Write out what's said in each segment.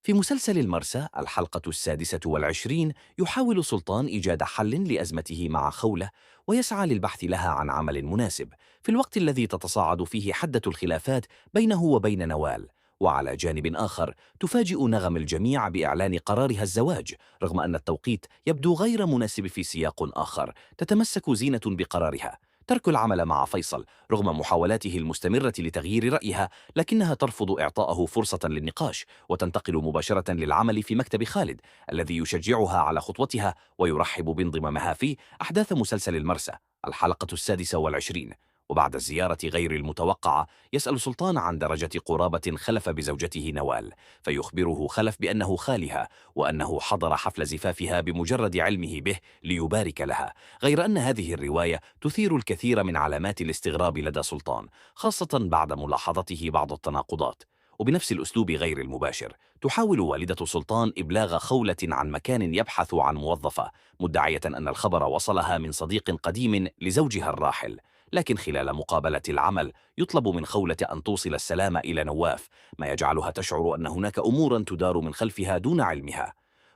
في مسلسل المرسى الحلقة 26 يحاول سلطان إيجاد حل لأزمته مع خولة، ويسعى للبحث لها عن عمل مناسب في الوقت الذي تتصاعد فيه حدة الخلافات بينه وبين نوال. وعلى جانب آخر تفاجئ نغم الجميع بإعلان قرارها الزواج، رغم أن التوقيت يبدو غير مناسب. في سياق آخر تتمسك زينة بقرارها ترك العمل مع فيصل رغم محاولاته المستمرة لتغيير رأيها، لكنها ترفض إعطاءه فرصة للنقاش، وتنتقل مباشرة للعمل في مكتب خالد الذي يشجعها على خطوتها ويرحب بانضمامها في أحداث مسلسل المرسى الحلقة 26. وبعد الزيارة غير المتوقعة يسأل سلطان عن درجة قرابة خلف بزوجته نوال، فيخبره خلف بأنه خالها، وأنه حضر حفل زفافها بمجرد علمه به ليبارك لها. غير أن هذه الرواية تثير الكثير من علامات الاستغراب لدى سلطان، خاصة بعد ملاحظته بعض التناقضات. وبنفس الأسلوب غير المباشر تحاول والدة سلطان إبلاغ خولة عن مكان يبحث عن موظفة، مدعية أن الخبر وصلها من صديق قديم لزوجها الراحل. لكن خلال مقابلة العمل يطلب من خولة أن توصل السلام إلى نواف، ما يجعلها تشعر أن هناك أمورا تدار من خلفها دون علمها.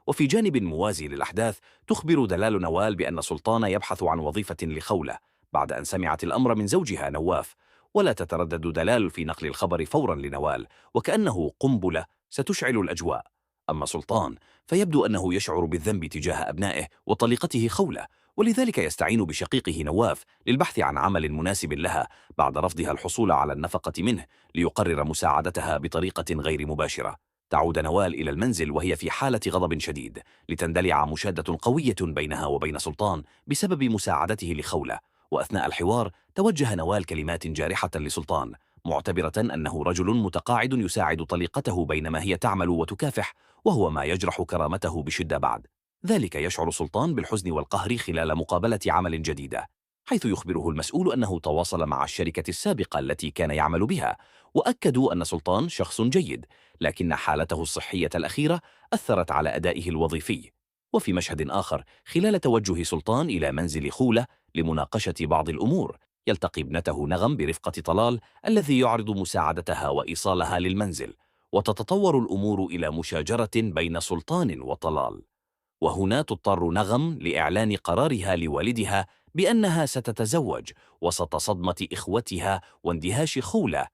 وفي جانب موازي للأحداث تخبر دلال نوال بأن سلطان يبحث عن وظيفة لخولة بعد أن سمعت الأمر من زوجها نواف، ولا تتردد دلال في نقل الخبر فورا لنوال، وكأنه قنبلة ستشعل الأجواء. أما سلطان فيبدو أنه يشعر بالذنب تجاه أبنائه وطليقته خولة، ولذلك يستعين بشقيقه نواف للبحث عن عمل مناسب لها بعد رفضها الحصول على النفقة منه، ليقرر مساعدتها بطريقة غير مباشرة. تعود نوال إلى المنزل وهي في حالة غضب شديد، لتندلع مشادة قوية بينها وبين سلطان بسبب مساعدته لخولة. وأثناء الحوار توجه نوال كلمات جارحة لسلطان، معتبرة أنه رجل متقاعد يساعد طليقته بينما هي تعمل وتكافح، وهو ما يجرح كرامته بشدة. بعد ذلك يشعر سلطان بالحزن والقهر خلال مقابلة عمل جديدة، حيث يخبره المسؤول أنه تواصل مع الشركة السابقة التي كان يعمل بها، وأكدوا أن سلطان شخص جيد، لكن حالته الصحية الأخيرة أثرت على أدائه الوظيفي. وفي مشهد آخر خلال توجه سلطان إلى منزل خولة لمناقشة بعض الأمور، يلتقي ابنته نغم برفقة طلال الذي يعرض مساعدتها وإيصالها للمنزل، وتتطور الأمور إلى مشاجرة بين سلطان وطلال. وهنا تضطر نغم لإعلان قرارها لوالدها بأنها ستتزوج وسط صدمة إخوتها واندهاش خولة،